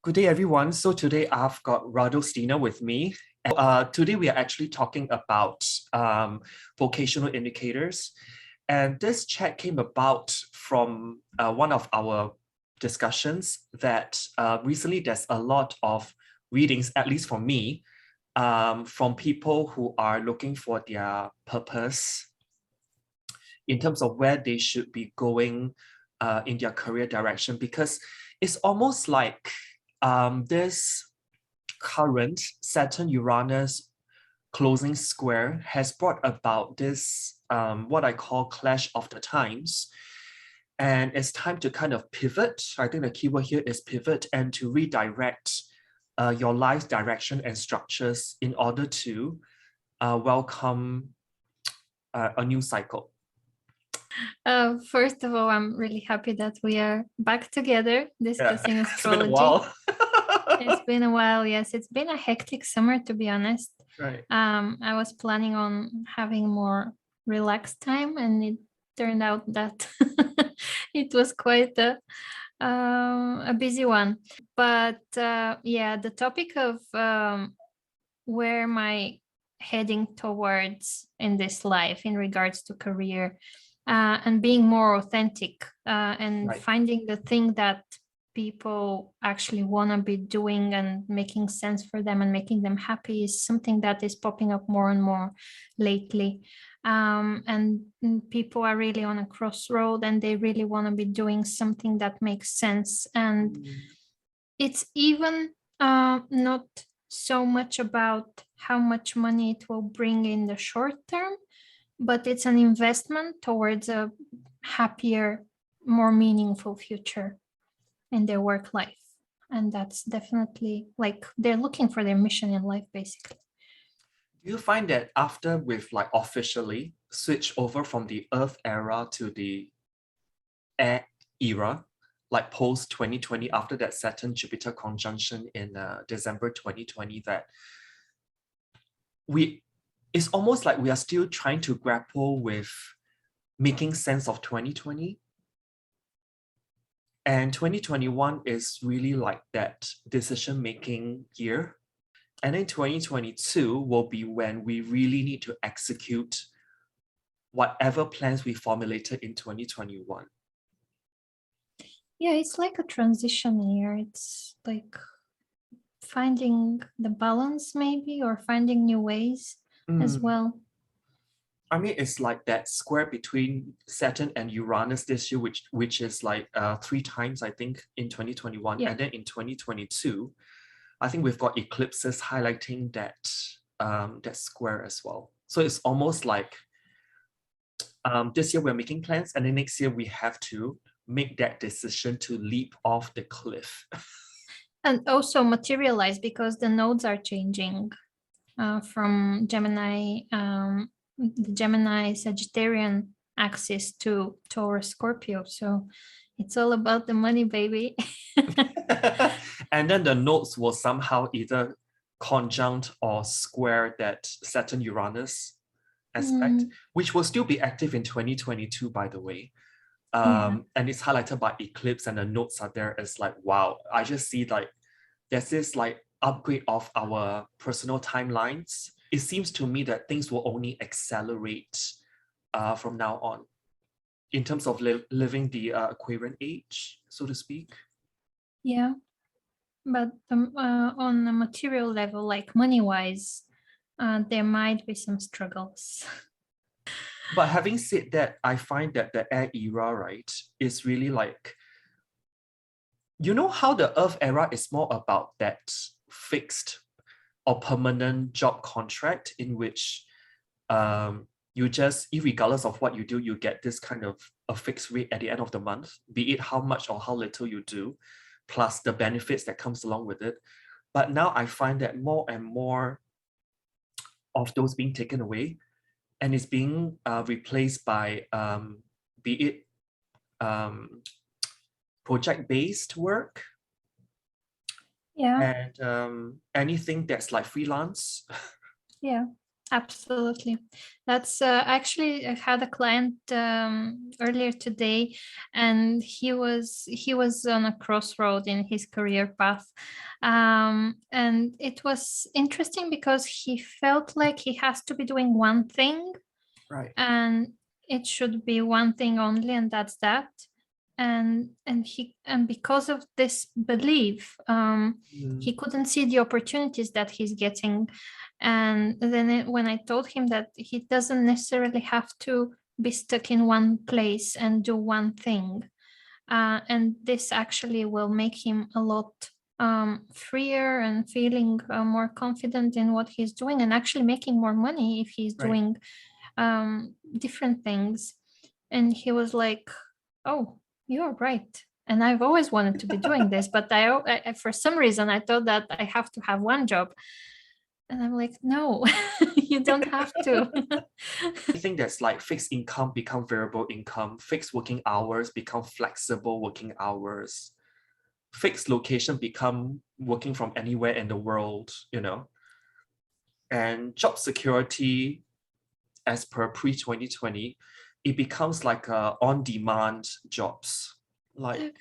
Good day, everyone. So today I've got Radostina with me. Today we are actually talking about vocational indicators. And this chat came about from one of our discussions that recently there's a lot of readings, at least for me, from people who are looking for their purpose in terms of where they should be going in their career direction, because it's almost like this current Saturn-Uranus closing square has brought about this, what I call clash of the times. And it's time to kind of pivot. I think the keyword here is pivot, and to redirect your life's direction and structures in order to welcome a new cycle. First of all, I'm really happy that we are back together discussing astrology. It's been a while. It's been a while, yes. It's been a hectic summer, to be honest. Right. I was planning on having more relaxed time, and it turned out that it was quite a busy one. But yeah, the topic of where am I heading towards in this life in regards to career, and being more authentic and Right. finding the thing that people actually want to be doing and making sense for them and making them happy is something that is popping up more and more lately. And people are really on a crossroad, and they really want to be doing something that makes sense. And it's even not so much about how much money it will bring in the short term, but it's an investment towards a happier, more meaningful future in their work life. And that's definitely like they're looking for their mission in life, basically. Do you find that after we've like officially switched over from the Earth era to the Air era, like post 2020, after that Saturn-Jupiter conjunction in December 2020, that it's almost like we are still trying to grapple with making sense of 2020. And 2021 is really like that decision-making year. And then 2022 will be when we really need to execute whatever plans we formulated in 2021. Yeah, it's like a transition year. It's like finding the balance maybe, or finding new ways as well. I mean, it's like that square between Saturn and Uranus this year, which is like 3 times, I think, in 2021. Yeah. And then in 2022, I think we've got eclipses highlighting that that square as well. So it's almost like this year we're making plans, and then next year we have to make that decision to leap off the cliff. And also materialize, because the nodes are changing from Gemini, the Gemini Sagittarian axis to Taurus Scorpio. So it's all about the money, baby. And then the nodes will somehow either conjunct or square that Saturn-Uranus aspect, which will still be active in 2022, by the way. And it's highlighted by eclipse, and the notes are there. It's like, wow, I just see like there's this like upgrade of our personal timelines. It seems to me that things will only accelerate from now on in terms of living the Aquarian age, so to speak. Yeah, but on a material level, like money-wise, there might be some struggles. But having said that, I find that the air era, right, is really like, you know how the Earth era is more about that fixed or permanent job contract in which you just, irregardless of what you do, you get this kind of a fixed rate at the end of the month, be it how much or how little you do, plus the benefits that comes along with it. But now I find that more and more of those being taken away, and it's being replaced by, be it project-based work, Yeah. and anything that's like freelance. Yeah. Absolutely. That's actually, I had a client earlier today, and he was on a crossroad in his career path, and it was interesting because he felt like he has to be doing one thing, Right. and it should be one thing only, and that's that. And because of this belief, he couldn't see the opportunities that he's getting. And then when I told him that he doesn't necessarily have to be stuck in one place and do one thing, and this actually will make him a lot freer and feeling more confident in what he's doing, and actually making more money if he's Right. doing different things. And he was like, oh, you're right, and I've always wanted to be doing this, but I for some reason I thought that I have to have one job. And I'm like, no, you don't have to. I think that's like fixed income become variable income, fixed working hours become flexible working hours, fixed location become working from anywhere in the world, and job security as per pre-2020, it becomes like on-demand jobs. Like,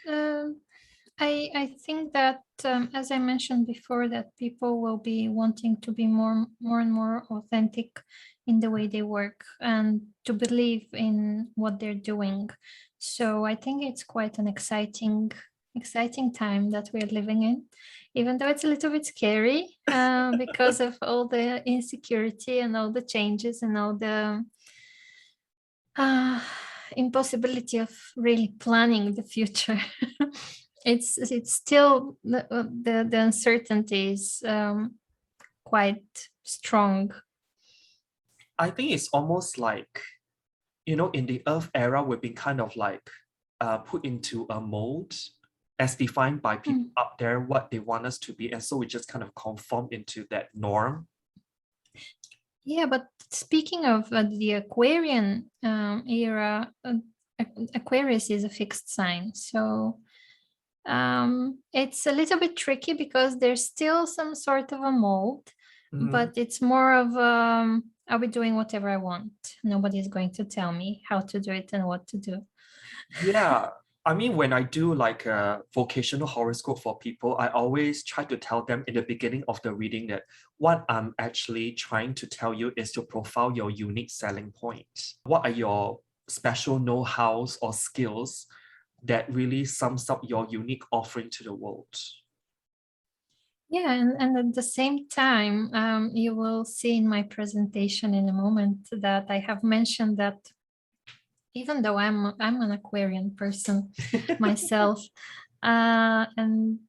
I think that as I mentioned before, that people will be wanting to be more and more authentic in the way they work and to believe in what they're doing. So I think it's quite an exciting time that we're living in, even though it's a little bit scary because of all the insecurity and all the changes and all the uh, impossibility of really planning the future. It's still the uncertainty is quite strong. I think it's almost like, in the Earth era, we've been kind of like put into a mold as defined by people up there, what they want us to be. And so we just kind of conform into that norm. Yeah, but speaking of the Aquarian era, Aquarius is a fixed sign. So it's a little bit tricky because there's still some sort of a mold, but it's more of I'll be doing whatever I want. Nobody's going to tell me how to do it and what to do. Yeah. I mean, when I do like a vocational horoscope for people, I always try to tell them in the beginning of the reading that what I'm actually trying to tell you is to profile your unique selling point. What are your special know-hows or skills that really sums up your unique offering to the world? Yeah, and at the same time, you will see in my presentation in a moment that I have mentioned that even though I'm an Aquarian person myself, and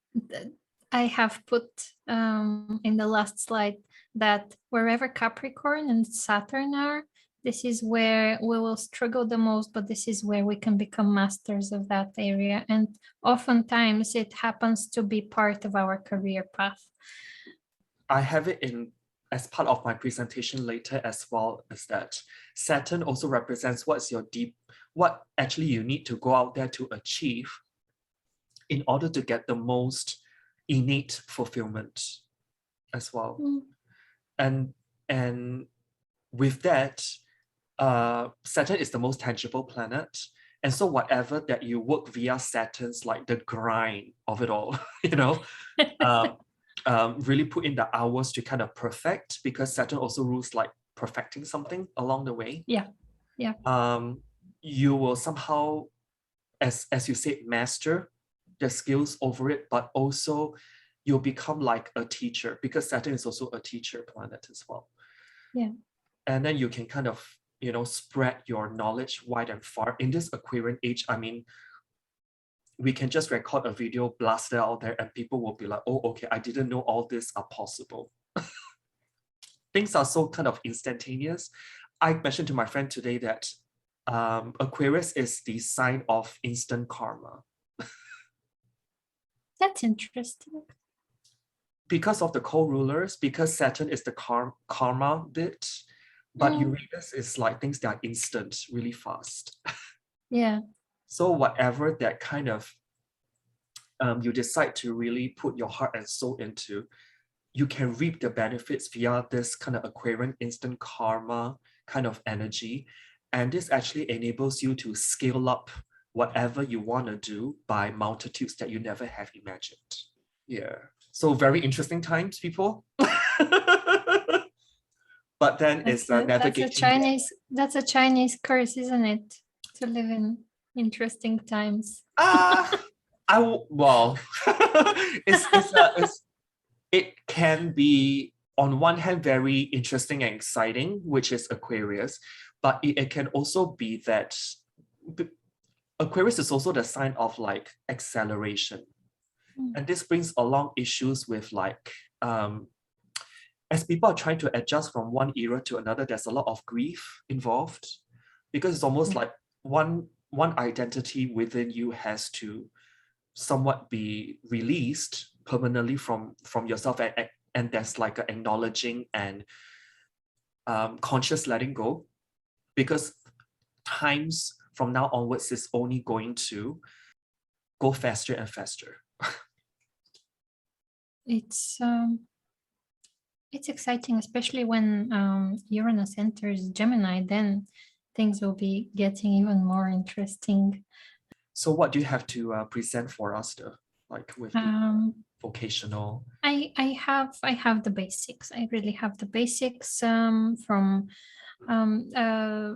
I have put in the last slide that wherever Capricorn and Saturn are, this is where we will struggle the most, but this is where we can become masters of that area. And oftentimes it happens to be part of our career path. I have it in as part of my presentation later as well, is that Saturn also represents what actually you need to go out there to achieve in order to get the most innate fulfillment as well. And with that, Saturn is the most tangible planet. And so whatever that you work via Saturn's like the grind of it all, really put in the hours to kind of perfect, because Saturn also rules like perfecting something along the way. Yeah. You will somehow, as you said, master the skills over it, but also you'll become like a teacher, because Saturn is also a teacher planet as well. Yeah. And then you can kind of, spread your knowledge wide and far. In this Aquarian age, I mean, we can just record a video, blast it out there, and people will be like, oh, okay, I didn't know all this are possible. Things are so kind of instantaneous. I mentioned to my friend today that Aquarius is the sign of instant karma. That's interesting. Because of the co-rulers, because Saturn is the karma bit, but Uranus is like things that are instant, really fast. Yeah. So whatever that kind of you decide to really put your heart and soul into, you can reap the benefits via this kind of Aquarian instant karma kind of energy. And this actually enables you to scale up whatever you want to do by multitudes that you never have imagined. Yeah. So very interesting times, people. But then it's navigating. That's a Chinese curse, isn't it? To live in interesting times. Well, it can be on one hand very interesting and exciting, which is Aquarius, but it can also be that Aquarius is also the sign of like acceleration. And this brings along issues with like, as people are trying to adjust from one era to another, there's a lot of grief involved, because it's almost like one identity within you has to somewhat be released permanently from yourself, and there's like an acknowledging and conscious letting go, because times from now onwards is only going to go faster and faster. It's exciting, especially when Uranus enters Gemini, then things will be getting even more interesting. So what do you have to present for us, like with the vocational? I have the basics. I really have the basics from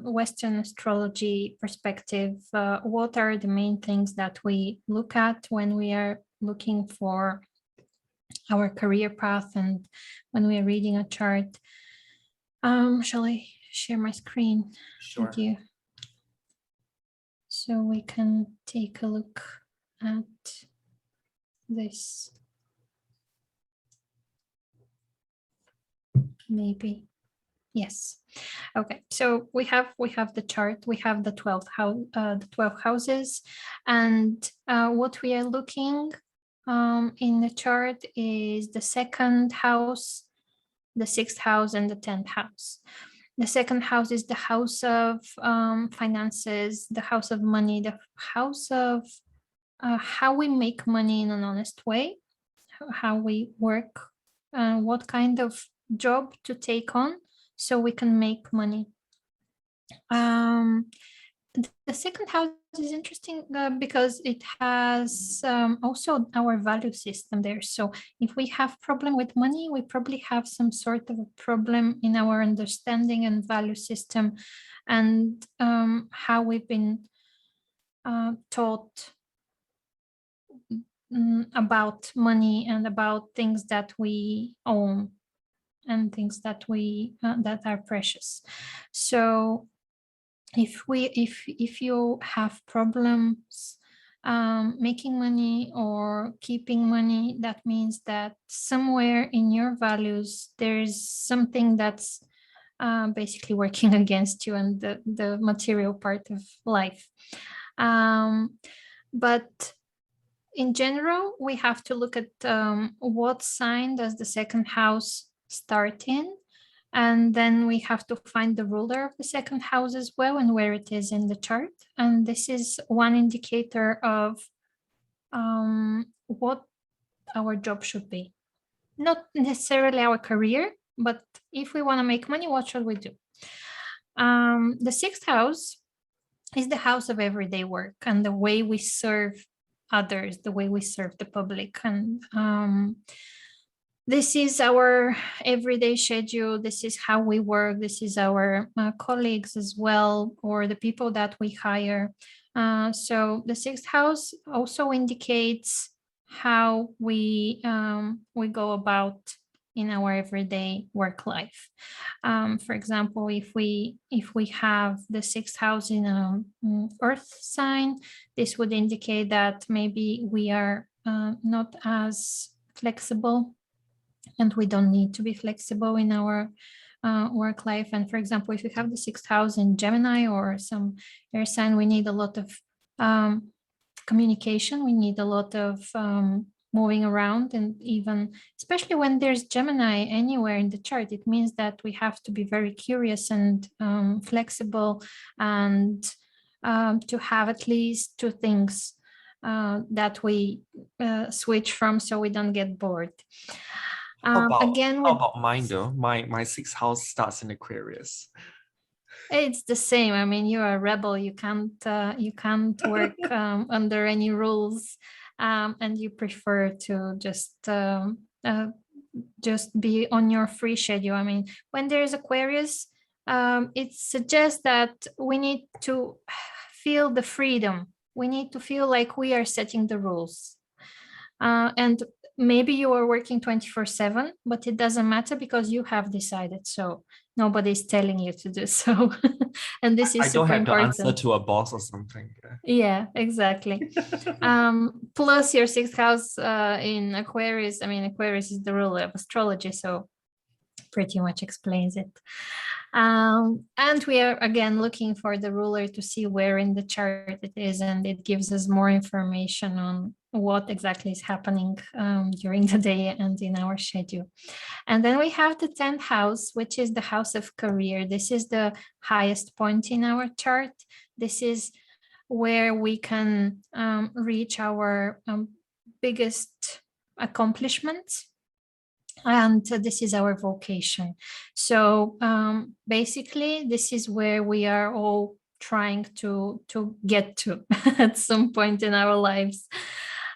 Western astrology perspective. What are the main things that we look at when we are looking for our career path and when we are reading a chart? Shall I share my screen with you? So we can take a look at this. Maybe. Yes. Okay. So we have the chart. We have the 12 houses, and what we are looking in the chart is the second house, the sixth house, and the 10th house. The second house is the house of finances, the house of money, the house of how we make money in an honest way, how we work, what kind of job to take on so we can make money. The second house is interesting because it has also our value system there. So if we have problem with money, we probably have some sort of a problem in our understanding and value system, and how we've been taught about money and about things that we own and things that we that are precious. So if you have problems making money or keeping money, that means that somewhere in your values there's something that's basically working against you and the material part of life. But in general, we have to look at what sign does the second house start in, and then we have to find the ruler of the second house as well and where it is in the chart. And this is one indicator of what our job should be. Not necessarily our career, but if we want to make money, what should we do? The sixth house is the house of everyday work and the way we serve others, the way we serve the public. And this is our everyday schedule. This is how we work. This is our colleagues as well, or the people that we hire. So the sixth house also indicates how we go about in our everyday work life. For example, if we have the sixth house in a earth sign, this would indicate that maybe we are not as flexible, and we don't need to be flexible in our work life. And for example, if you have the sixth house in Gemini or some air sign, we need a lot of communication. We need a lot of moving around, and even especially when there's Gemini anywhere in the chart, it means that we have to be very curious and flexible, and to have at least two things that we switch from so we don't get bored. Again, how with about mine though? My sixth house starts in Aquarius. it's the same. I mean, you're a rebel. You can't work under any rules, and you prefer to just be on your free schedule. I mean, when there's Aquarius, it suggests that we need to feel the freedom. We need to feel like we are setting the rules. And maybe you are working 24/7, but it doesn't matter because you have decided. So nobody's telling you to do so. And this I is don't super have to answer important. to a boss or something. Yeah, exactly. Plus your sixth house in Aquarius. I mean, Aquarius is the ruler of astrology, so pretty much explains it. And we are again looking for the ruler to see where in the chart it is, and it gives us more information on what exactly is happening during the day and in our schedule. And then we have the 10th house, which is the house of career. This is the highest point in our chart. This is where we can reach our biggest accomplishments. And this is our vocation. So basically, this is where we are all trying to get to at some point in our lives.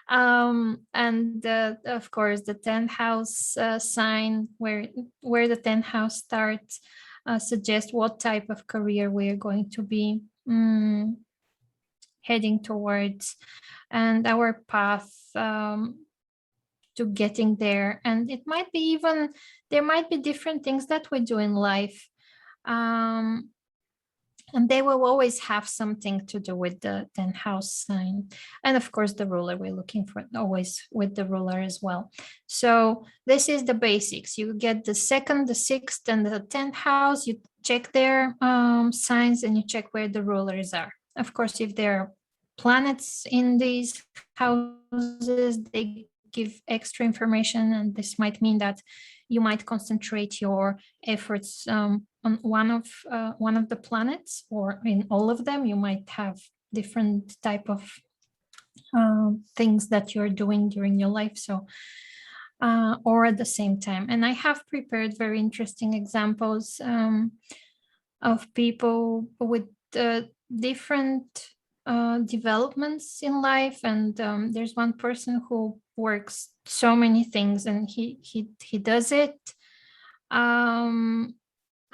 And of course, the 10th house sign, where the 10th house starts, suggests what type of career we are going to be heading towards, and our path to getting there. And it might be even, there might be different things that we do in life, and they will always have something to do with the 10th house sign. And of course, the ruler, we're looking for always with the ruler as well. So this is the basics. You get the second, the sixth, and the 10th house. You check their signs and you check where the rulers are. Of course, if there are planets in these houses, they give extra information, and this might mean that you might concentrate your efforts on one of the planets, or in all of them. You might have different type of things that you're doing during your life, so or at the same time. And I have prepared very interesting examples of people with different developments in life. And there's one person who works so many things, and he does it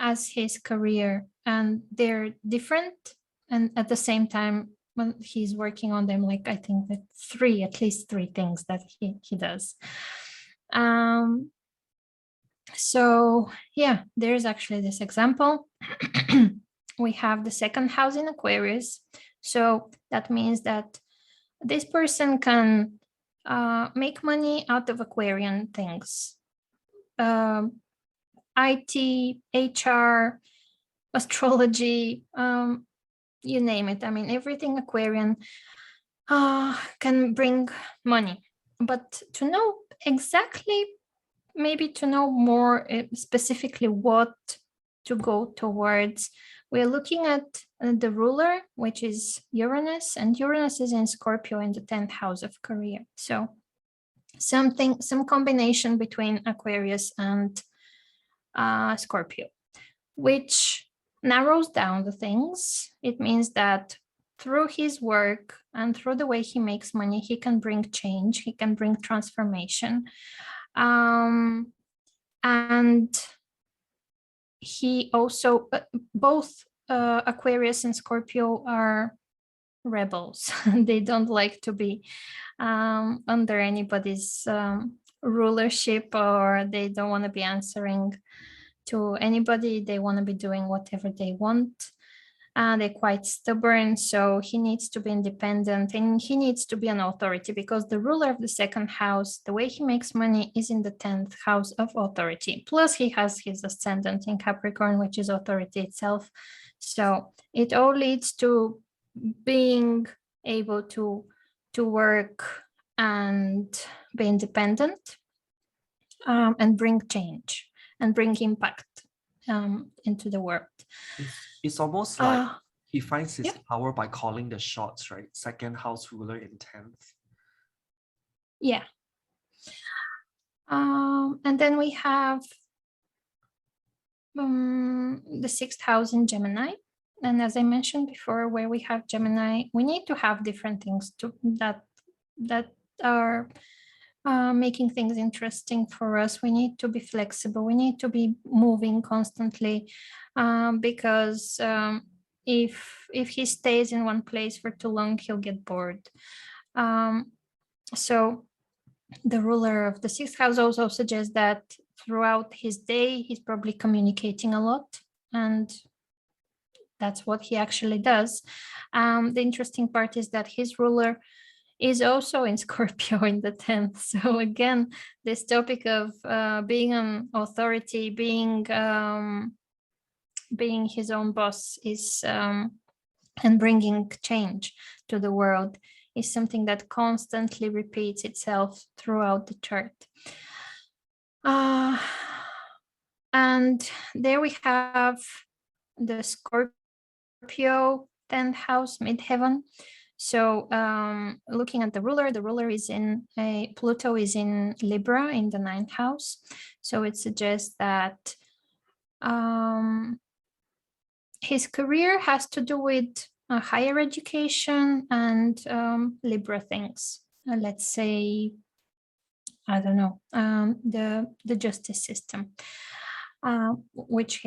as his career, and they're different, and at the same time when he's working on them, like I think that at least three things that he does. So yeah, there's actually this example. We have the second house in Aquarius. So that means that this person can make money out of Aquarian things. IT, HR, astrology, you name it. I mean, everything Aquarian can bring money. But to know exactly, maybe to know more specifically what to go towards, we're looking at the ruler, which is Uranus, and Uranus is in Scorpio in the 10th house of career. So some combination between Aquarius and Scorpio, which narrows down the things. It means that through his work and through the way he makes money, he can bring change, he can bring transformation. And he also, both Aquarius and Scorpio are rebels. They don't like to be under anybody's rulership, or they don't want to be answering to anybody. They want to be doing whatever they want. They're quite stubborn, so he needs to be independent, and he needs to be an authority, because the ruler of the second house, the way he makes money, is in the 10th house of authority. Plus he has his ascendant in Capricorn, which is authority itself. So it all leads to being able to work and be independent, and bring change and bring impact into the world. It's almost like he finds his power by calling the shots, right? Second house ruler in 10th. Yeah. And then we have the 6th house in Gemini. And as I mentioned before, where we have Gemini, we need to have different things that are making things interesting for us. We need to be flexible. We need to be moving constantly, because if he stays in one place for too long, he'll get bored. So the ruler of the 6th house also suggests that throughout his day, he's probably communicating a lot, and that's what he actually does. The interesting part is that his ruler is also in Scorpio in the 10th. So again, this topic of being an authority, being his own boss is and bringing change to the world is something that constantly repeats itself throughout the chart. And there we have the Scorpio 10th house, midheaven. So looking at the ruler is in Pluto is in Libra in the 9th house. So it suggests that his career has to do with higher education and Libra things. Let's say, I don't know, the justice system, which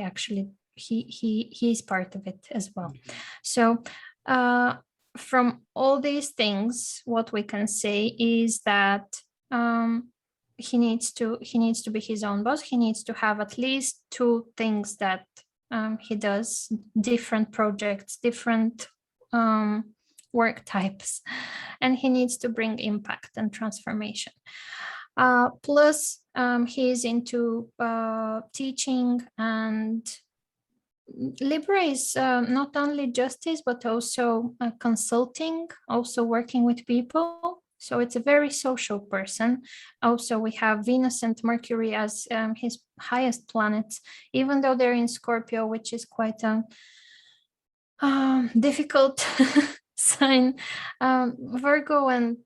he is part of it as well. So from all these things, what we can say is that he needs to be his own boss. He needs to have at least 2 things that he does, different projects, different work types, and he needs to bring impact and transformation. Plus, he is into teaching, and Libra is not only justice, but also consulting, also working with people. So it's a very social person. Also, we have Venus and Mercury as his highest planets, even though they're in Scorpio, which is quite a difficult sign. Virgo and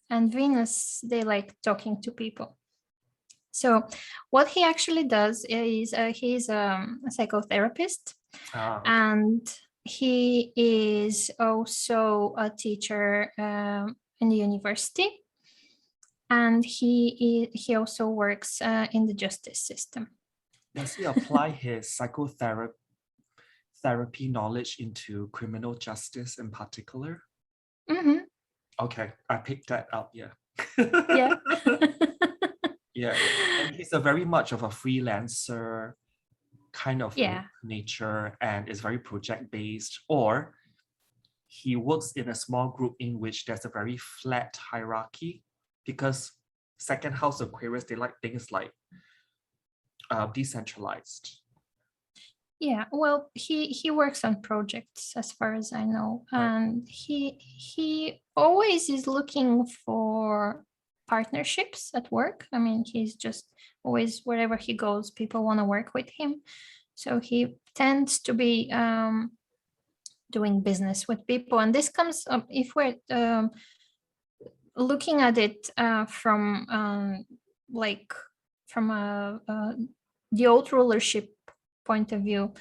Venus, they like talking to people. So what he actually does is he's a psychotherapist, Okay. and he is also a teacher in the university, and he also works in the justice system. Does he apply his psychotherapy knowledge into criminal justice in particular? Mm-hmm. Okay, I picked that up. Yeah. Yeah. Yeah, and he's a very much of a freelancer kind of nature, and is very project based, or he works in a small group in which there's a very flat hierarchy, because 2nd house Aquarius, they like things like decentralized. Yeah, well, he works on projects as far as I know, and he always is looking for partnerships at work. I mean, he's just always, wherever he goes, people want to work with him. So he tends to be doing business with people, and this comes up if we're looking at it from the old rulership point of view.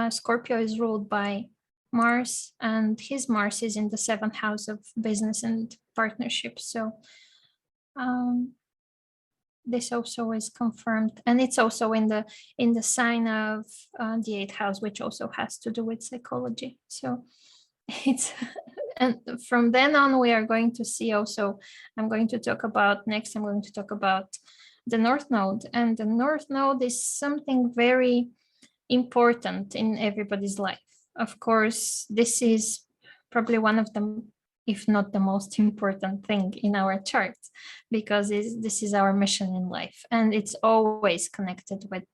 Scorpio is ruled by Mars, and his Mars is in the 7th house of business and partnerships. So this also is confirmed, and it's also in the sign of the 8th house, which also has to do with psychology. So it's and from then on we are going to see also, I'm going to talk about the North Node, and the North Node is something very important in everybody's life. Of course, this is probably one of them, if not the most important thing in our charts, because this is our mission in life, and it's always connected with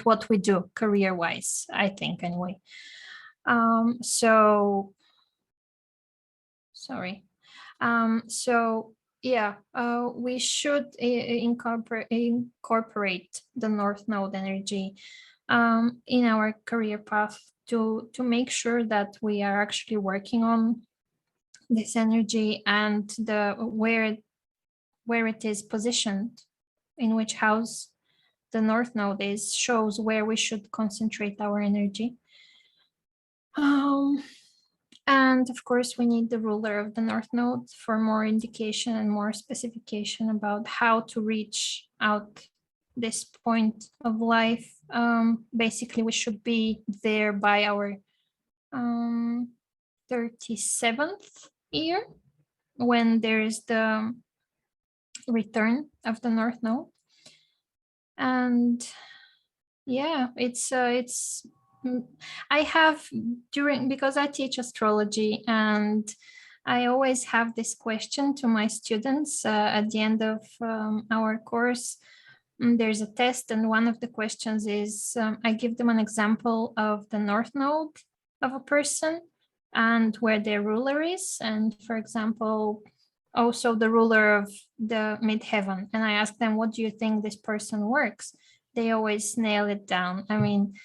what we do career-wise, I think, anyway. So yeah, we should incorporate the North Node energy in our career path to make sure that we are actually working on this energy, and where where it is positioned, in which house the North Node is, shows where we should concentrate our energy. And of course, we need the ruler of the North Node for more indication and more specification about how to reach out this point of life. Basically, we should be there by our 37th year, when there is the return of the North Node. And yeah, I have because I teach astrology, and I always have this question to my students at the end of our course. There's a test, and one of the questions is I give them an example of the North Node of a person and where their ruler is, and for example, also the ruler of the midheaven. And I ask them, what do you think this person works? They always nail it down. I mean,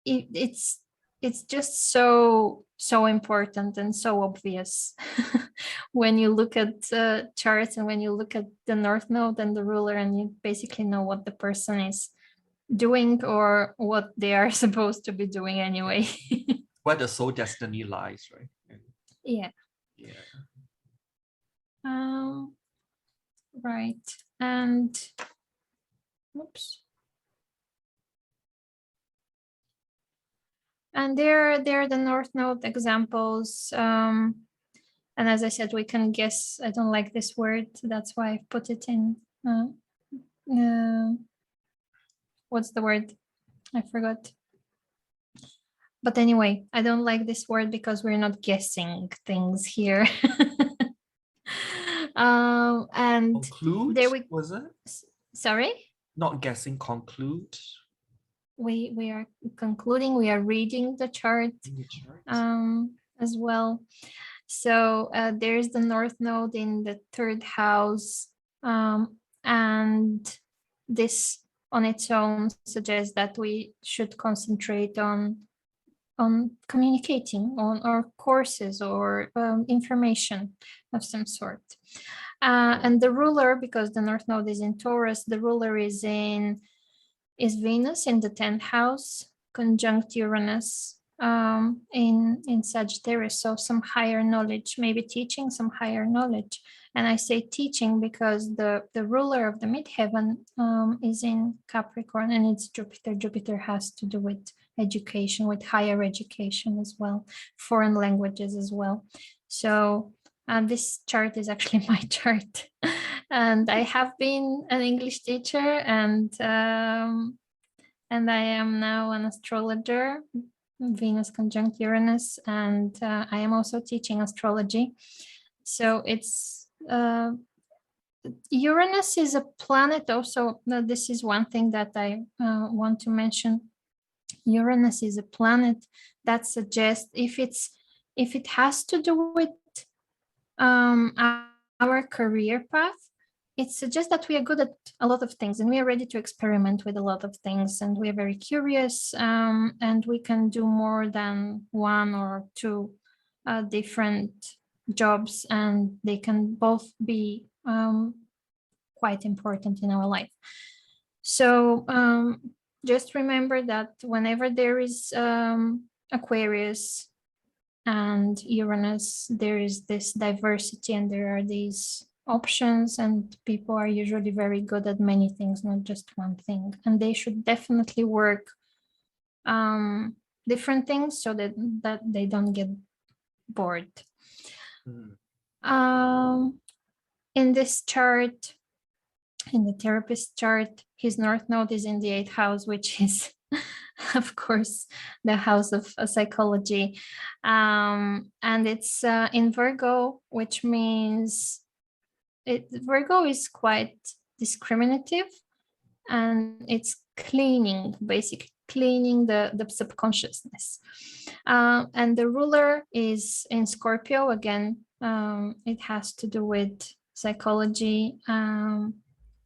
it's just so important and so obvious when you look at charts and when you look at the North Node and the ruler, and you basically know what the person is doing or what they are supposed to be doing anyway. Where the soul destiny lies, right? Yeah. Right. And oops. And there are the North Node examples. And as I said, we can guess. I don't like this word. That's why I put it in. What's the word? I forgot. But anyway, I don't like this word because we're not guessing things here. And conclude, there we was it? Sorry? Not guessing, conclude. We are concluding. We are reading the chart, as well. So there's the North Node in the 3rd house, and this on its own suggests that we should concentrate on communicating, on our courses or information of some sort. And the ruler, because the North Node is in Taurus, the ruler is Venus in the 10th house, conjunct Uranus in Sagittarius. So some higher knowledge, maybe teaching some higher knowledge. And I say teaching because the ruler of the midheaven is in Capricorn, and it's Jupiter. Jupiter has to do with education, with higher education as well, foreign languages as well. So this chart is actually my chart. And I have been an English teacher, and I am now an astrologer, Venus conjunct Uranus, and I am also teaching astrology. So it's Uranus is a planet also. This is one thing that I want to mention. Uranus is a planet that suggests if it has to do with our career path, it suggests that we are good at a lot of things and we are ready to experiment with a lot of things, and we are very curious, and we can do more than one or two different jobs, and they can both be quite important in our life. So just remember that whenever there is Aquarius and Uranus, there is this diversity and there are these options, and people are usually very good at many things, not just one thing, and they should definitely work different things so that they don't get bored. In this chart, in the therapist chart, his North Node is in the 8th house, which is of course the house of psychology, and it's in Virgo, which means Virgo is quite discriminative, and it's basically cleaning the subconsciousness, and the ruler is in Scorpio again. It has to do with psychology, and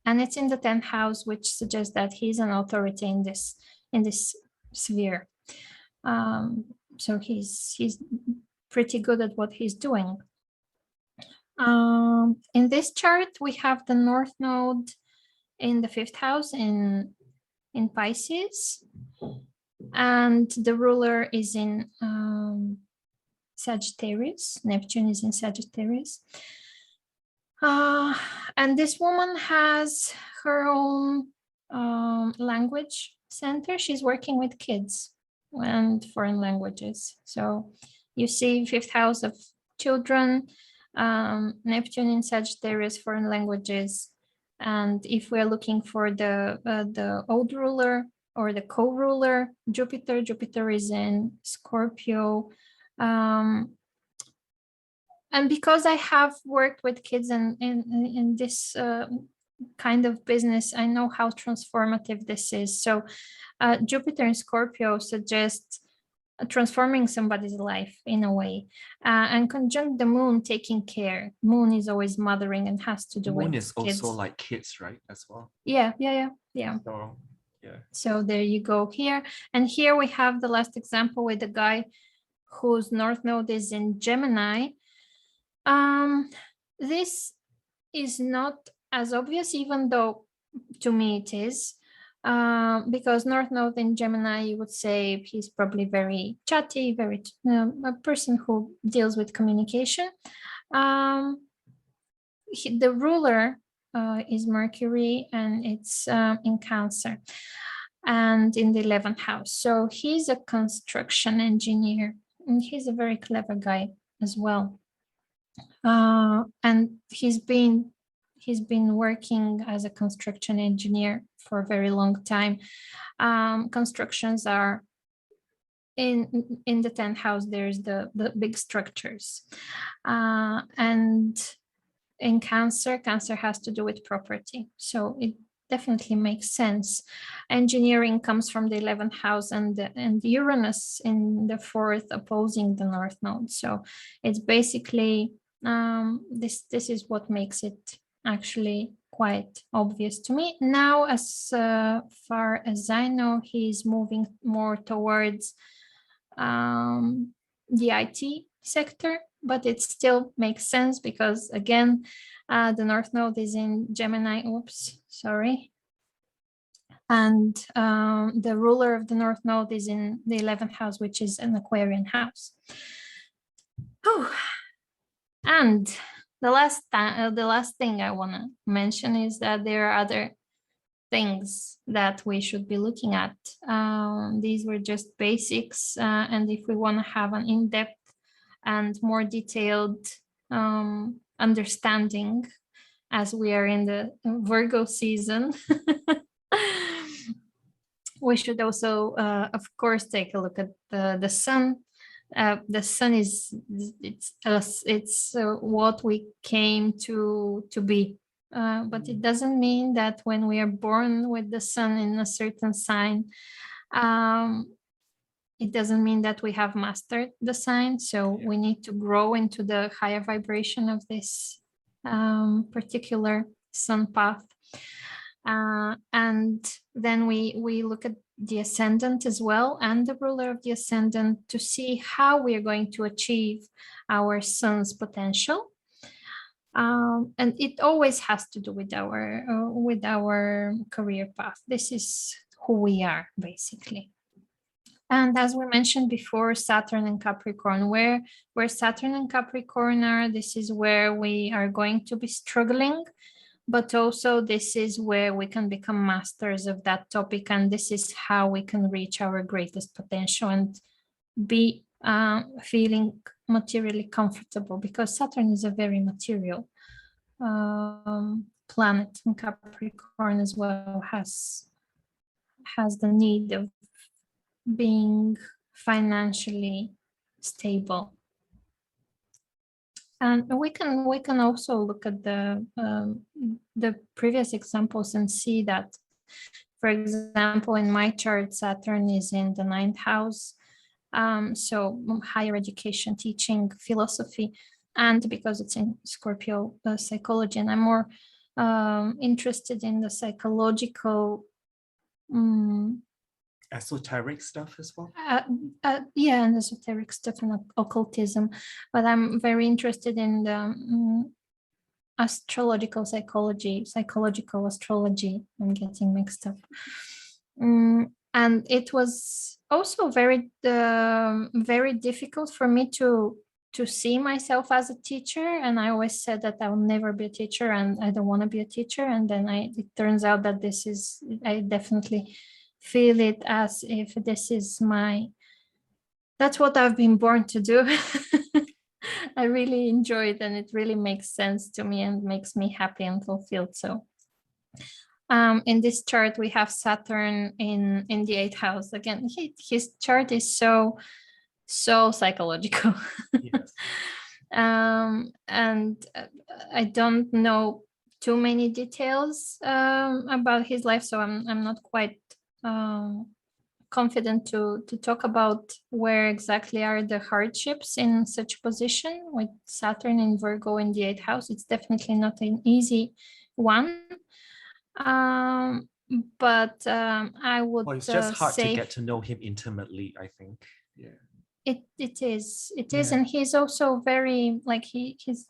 it's in the 10th house, which suggests that he's an authority in this sphere. So he's pretty good at what he's doing. In this chart, we have the North Node in the 5th house in Pisces, and the ruler is in Sagittarius. Neptune is in Sagittarius. And this woman has her own language center. She's working with kids and foreign languages. So you see 5th house of children, Neptune in Sagittarius, foreign languages. And if we're looking for the old ruler or the co-ruler, Jupiter is in Scorpio. And because I have worked with kids in this kind of business, I know how transformative this is. So Jupiter in Scorpio suggests transforming somebody's life in a way, and conjunct the moon, taking care. Moon is always mothering and has to do with Moon is kids. also like kids, right? As well. Yeah. So, yeah. So there you go here. And here we have the last example with the guy whose North Node is in Gemini. This is not as obvious, even though to me it is, because North Node in Gemini, you would say he's probably very chatty, very a person who deals with communication. The ruler is Mercury, and it's in Cancer and in the 11th house. So he's a construction engineer, and he's a very clever guy as well. And he's been working as a construction engineer for a very long time. Constructions are in the 10th house. There's the big structures, and in Cancer has to do with property. So it definitely makes sense. Engineering comes from the 11th house, and Uranus in the 4th opposing the North Node. So it's basically this is what makes it actually quite obvious to me. Now, as far as I know, he's moving more towards the IT sector, but it still makes sense because, again, the North Node is in Gemini. Oops, sorry. And the ruler of the North Node is in the 11th house, which is an Aquarian house. Oh. And the last thing I want to mention is that there are other things that we should be looking at. These were just basics, and if we want to have an in-depth and more detailed understanding, as we are in the Virgo season, we should also, of course, take a look at the sun. The sun is it's what we came to be, but it doesn't mean that when we are born with the sun in a certain sign, it doesn't mean that we have mastered the sign. So we need to grow into the higher vibration of this particular sun path. And then we look at the ascendant as well, and the ruler of the ascendant, to see how we are going to achieve our sun's potential. And it always has to do with our career path. This is who we are, basically. And as we mentioned before, Saturn and Capricorn, where Saturn and Capricorn are, this is where we are going to be struggling. But also this is where we can become masters of that topic, and this is how we can reach our greatest potential and be feeling materially comfortable, because Saturn is a very material planet, and Capricorn as well has the need of being financially stable. And we can also look at the previous examples and see that, for example, in my chart, Saturn is in the 9th house. So higher education, teaching, philosophy, and because it's in Scorpio, psychology, and I'm more interested in the psychological esoteric stuff as well. Yeah, and esoteric stuff and occultism, but I'm very interested in the astrological psychology, psychological astrology. I'm getting mixed up. And it was also very difficult for me to see myself as a teacher. And I always said that I will never be a teacher and I don't want to be a teacher. And then it turns out that I definitely feel it as if that's what I've been born to do. I really enjoy it and it really makes sense to me and makes me happy and fulfilled. So in this chart, we have Saturn in the 8th house. Again, his chart is so psychological. Yes. And I don't know too many details about his life, so I'm not quite confident to talk about where exactly are the hardships in such position with Saturn in Virgo in the 8th house. It's definitely not an easy one. But I would Well, it's just hard say to get to know him intimately, I think. Yeah. it is, Yeah. and he's also very like he's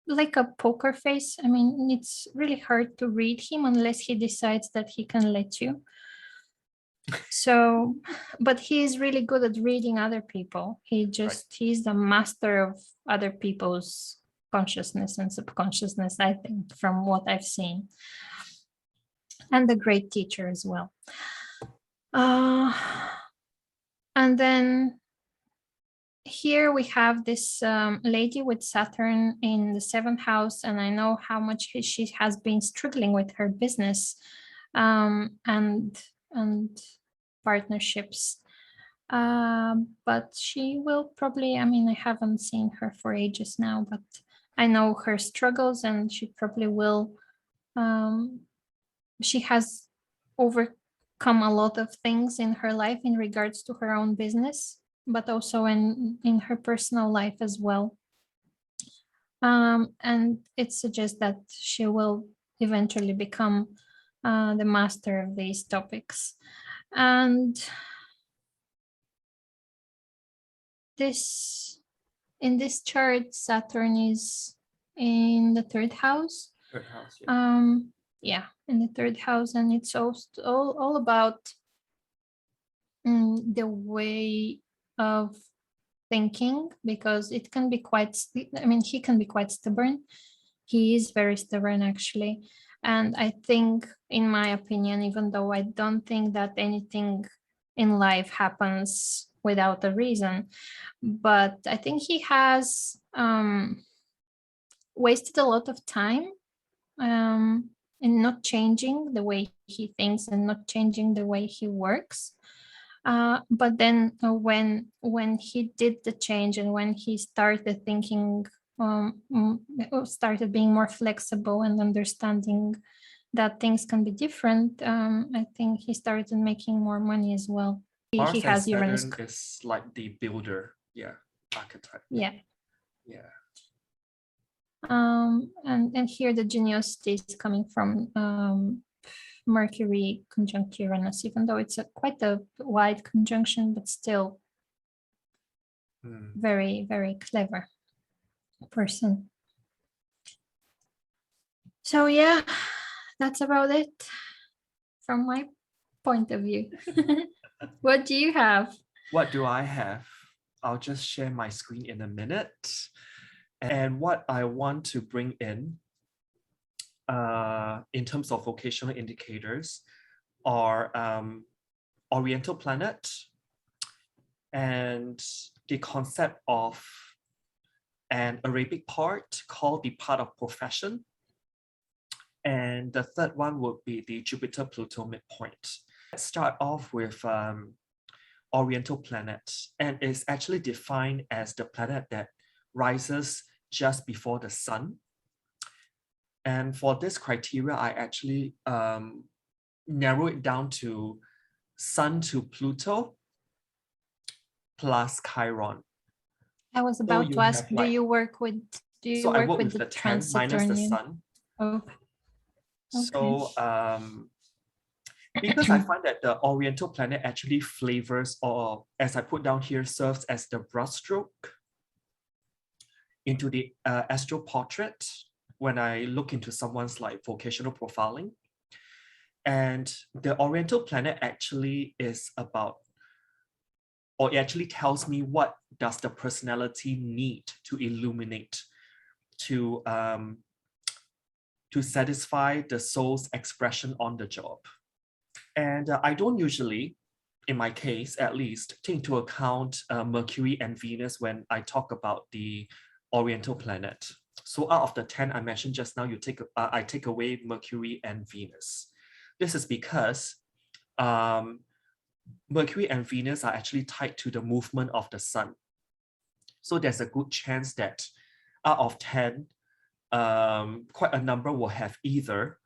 like a poker face. I mean, it's really hard to read him unless he decides that he can let you. So, but he is really good at reading other people. He's the master of other people's consciousness and subconsciousness, I think, from what I've seen. And a great teacher as well. And then here we have this lady with Saturn in the 7th house, and I know how much she has been struggling with her business and partnerships. But she will probably, I mean, I haven't seen her for ages now, but I know her struggles, and she probably will. She has overcome a lot of things in her life in regards to her own business, but also in her personal life as well. And it suggests that she will eventually become the master of these topics. And in this chart, Saturn is in the 3rd house. 3rd house, yeah, in the 3rd house, and it's all about the way of thinking, because it can be quite, I mean, he can be quite stubborn. He is very stubborn, actually. And I think, in my opinion, even though I don't think that anything in life happens without a reason, but I think he has wasted a lot of time in not changing the way he thinks and not changing the way he works. But then when he did the change and when he started thinking, started being more flexible and understanding that things can be different, I think he started making more money as well. He has Uranus. Saturn is like the builder, archetype. Yeah. Yeah. And here the geniosity is coming from Mercury conjunct Uranus, even though it's quite a wide conjunction, but still very, very clever person. So yeah, that's about it from my point of view. What do you have? What do I have? I'll just share my screen in a minute. And what I want to bring in terms of vocational indicators are Oriental planet and the concept of an Arabic part called the part of profession. And the third one would be the Jupiter-Pluto midpoint. Let's start off with Oriental planet, and it's actually defined as the planet that rises just before the sun. And for this criteria, I actually narrow it down to Sun to Pluto plus Chiron. I was about to ask, do you work with the 10 minus the Sun. Oh. Okay. So because I find that the Oriental planet actually flavors, or as I put down here, serves as the brushstroke. into the astro portrait when I look into someone's like vocational profiling. And the Oriental planet actually is about, or it actually tells me what does the personality need to illuminate to satisfy the soul's expression on the job. And I don't usually, in my case at least, take into account Mercury and Venus when I talk about the Oriental planet. So out of the 10 I mentioned just now, I take away Mercury and Venus. This is because Mercury and Venus are actually tied to the movement of the sun. So there's a good chance that out of 10, quite a number will have either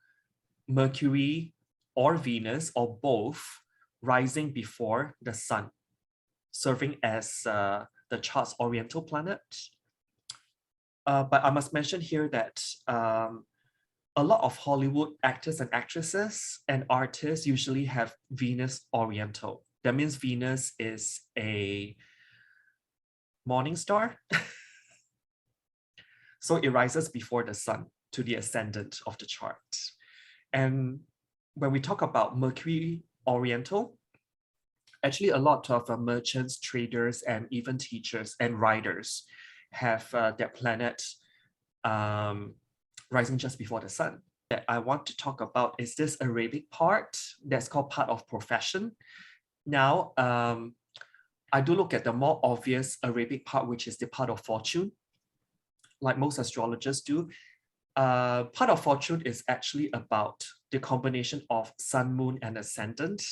Mercury or Venus or both rising before the sun, serving as the chart's Oriental planet. But I must mention here that a lot of Hollywood actors and actresses and artists usually have Venus Oriental. That means Venus is a morning star. So it rises before the sun to the ascendant of the chart. And when we talk about Mercury Oriental, actually a lot of merchants, traders, and even teachers and writers have their planet rising just before the sun. That I want to talk about is this Arabic part that's called part of profession. Now, I do look at the more obvious Arabic part, which is the part of fortune, like most astrologers do. Part of fortune is actually about the combination of sun, moon, and ascendant.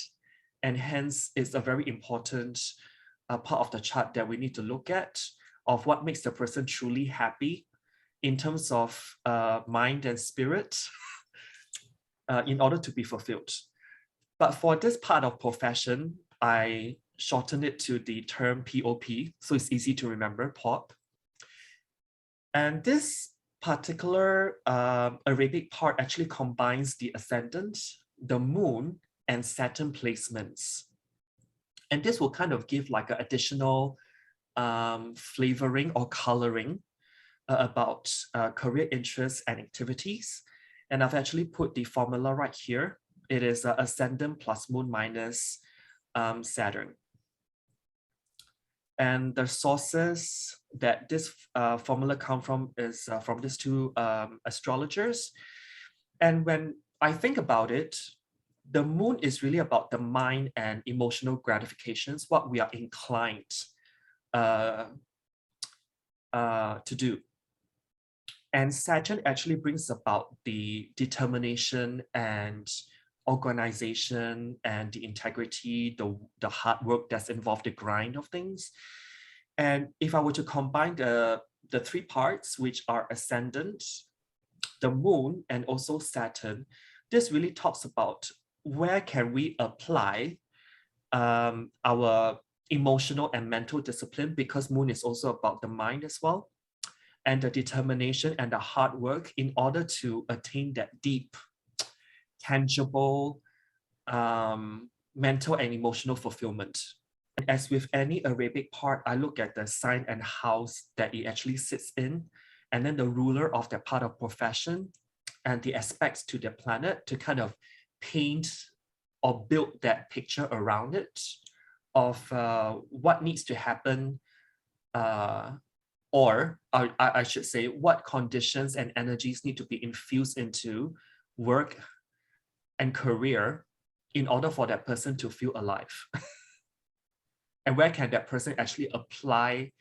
And hence, it's a very important part of the chart that we need to look at of what makes the person truly happy in terms of mind and spirit in order to be fulfilled. But for this part of profession, I shorten it to the term POP, so it's easy to remember, POP. And this particular Arabic part actually combines the ascendant, the moon, and Saturn placements. And this will kind of give like an additional flavoring or coloring about career interests and activities. And I've actually put the formula right here. It is ascendant plus moon minus Saturn. And the sources that this formula come from is from these two astrologers. And when I think about it, the moon is really about the mind and emotional gratifications, what we are inclined to do. And Saturn actually brings about the determination and organization and the integrity, the hard work that's involved, the grind of things. And if I were to combine the three parts, which are ascendant, the moon, and also Saturn, this really talks about where can we apply our emotional and mental discipline, because moon is also about the mind as well, and the determination and the hard work in order to attain that deep, tangible, mental and emotional fulfillment. And as with any Arabic part, I look at the sign and house that it actually sits in, and then the ruler of that part of profession and the aspects to the planet to kind of paint or build that picture around it of what needs to happen, or I should say what conditions and energies need to be infused into work and career in order for that person to feel alive. And where can that person actually apply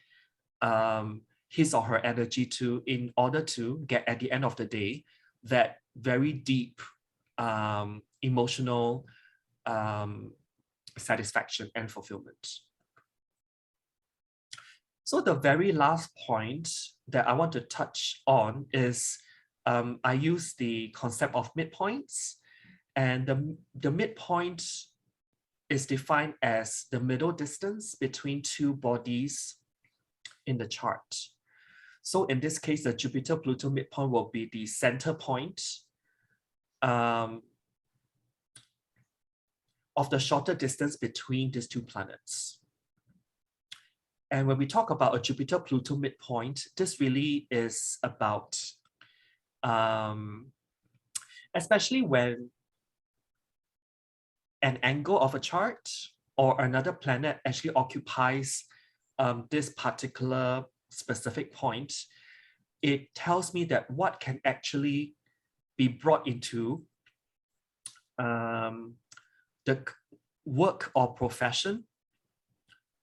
his or her energy to in order to get, at the end of the day, that very deep emotional satisfaction and fulfillment. So the very last point that I want to touch on is I use the concept of midpoints, and the midpoint is defined as the middle distance between two bodies in the chart. So in this case, the Jupiter-Pluto midpoint will be the center point of the shorter distance between these two planets. And when we talk about a Jupiter-Pluto midpoint, this really is about, especially when an angle of a chart or another planet actually occupies this particular specific point, it tells me that what can actually be brought into the work or profession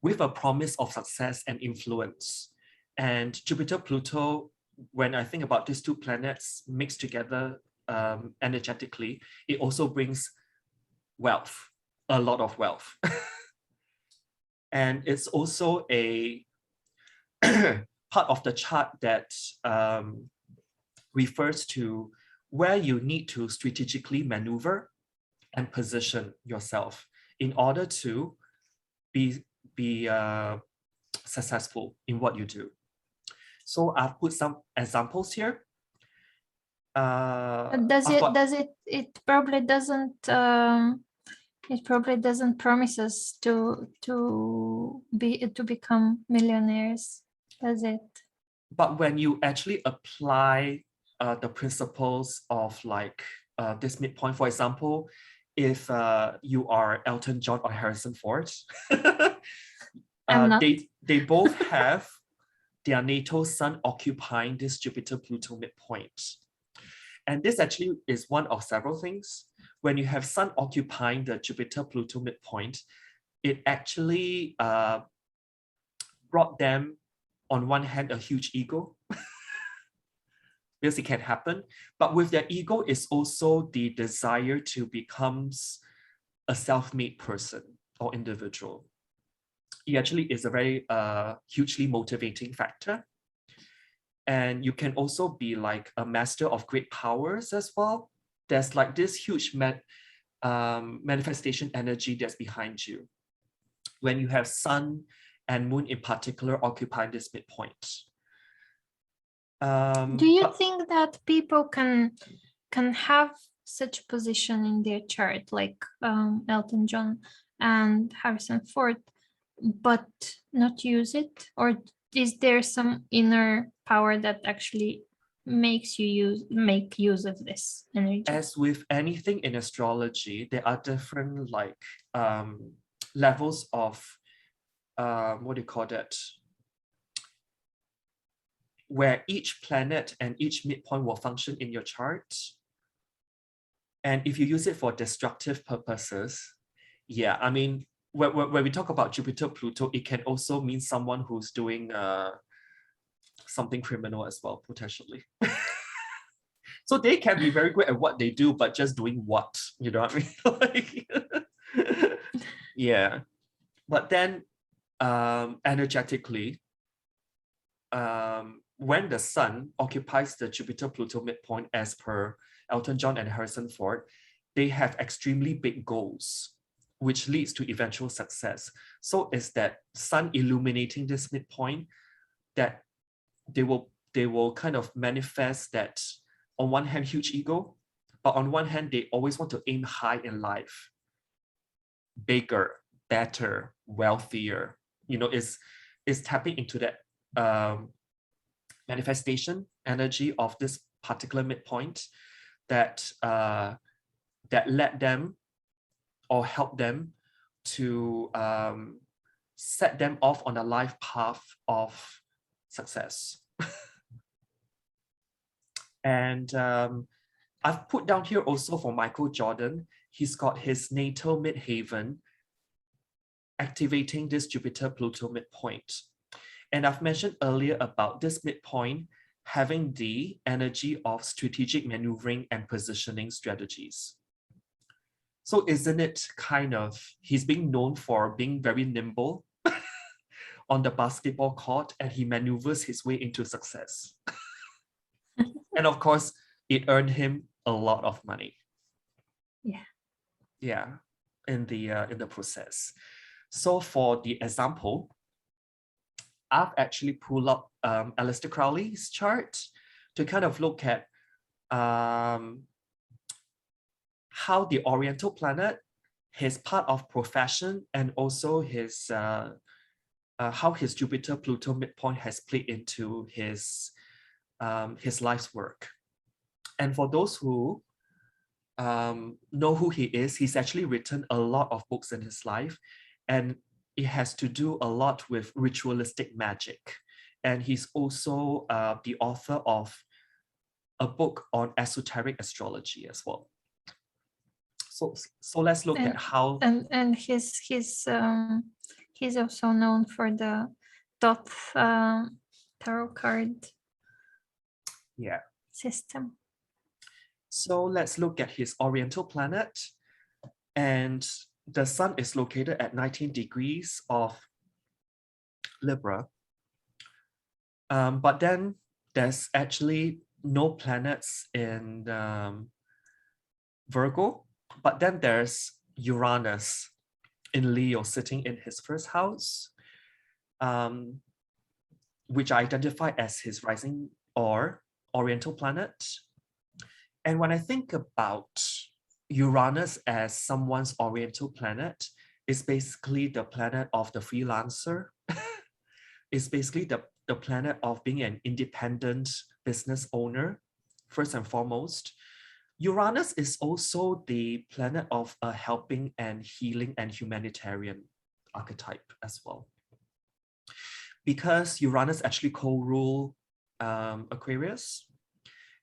with a promise of success and influence. And Jupiter-Pluto, when I think about these two planets mixed together energetically, it also brings wealth, a lot of wealth. And it's also a part of the chart that refers to where you need to strategically maneuver and position yourself in order to be successful in what you do. So I've put some examples here. It probably doesn't promise us to become millionaires, does it? But when you actually apply the principles of like this midpoint, for example, if you are Elton John or Harrison Ford, they both have their natal sun occupying this Jupiter-Pluto midpoint. And this actually is one of several things. When you have sun occupying the Jupiter-Pluto midpoint, it actually brought them, on one hand, a huge ego, because it can happen. But with their ego is also the desire to become a self-made person or individual. It actually is a very hugely motivating factor. And you can also be like a master of great powers as well. There's like this huge manifestation energy that's behind you when you have sun and moon in particular occupying this midpoint. Do you think that people can have such a position in their chart, like Elton John and Harrison Ford, but not use it? Or is there some inner power that actually makes you make use of this energy? As with anything in astrology, there are different like levels of what do you call that? Where each planet and each midpoint will function in your chart. And if you use it for destructive purposes, yeah, I mean, when we talk about Jupiter-Pluto, it can also mean someone who's doing something criminal as well, potentially. So they can be very good at what they do, but just doing what, you know what I mean? Like, yeah. But then energetically, when the sun occupies the Jupiter-Pluto midpoint, as per Elton John and Harrison Ford, they have extremely big goals, which leads to eventual success. So it's that sun illuminating this midpoint that they will kind of manifest that, on one hand, huge ego, but on one hand, they always want to aim high in life, bigger, better, wealthier. You know, is tapping into that manifestation energy of this particular midpoint that that led them or helped them to set them off on a life path of success. And I've put down here also for Michael Jordan, he's got his natal midheaven activating this Jupiter-Pluto midpoint. And I've mentioned earlier about this midpoint having the energy of strategic maneuvering and positioning strategies. So isn't it kind of, he's being known for being very nimble on the basketball court, and he maneuvers his way into success. And of course, it earned him a lot of money. Yeah. Yeah, in the process. So for the example, I've actually pulled up Aleister Crowley's chart to kind of look at how the Oriental planet, his part of profession, and also his how his Jupiter-Pluto midpoint has played into his life's work. And for those who know who he is, he's actually written a lot of books in his life, and it has to do a lot with ritualistic magic. And he's also the author of a book on esoteric astrology as well. So let's look at how and he's also known for the Thoth tarot card system. So let's look at his Oriental planet, and the sun is located at 19 degrees of Libra. But then there's actually no planets in Virgo, but then there's Uranus in Leo sitting in his first house, which I identify as his rising or Oriental planet. And when I think about Uranus as someone's Oriental planet, it's basically the planet of the freelancer. It's basically the planet of being an independent business owner, first and foremost. Uranus is also the planet of a helping and healing and humanitarian archetype as well. Because Uranus actually co-rule Aquarius,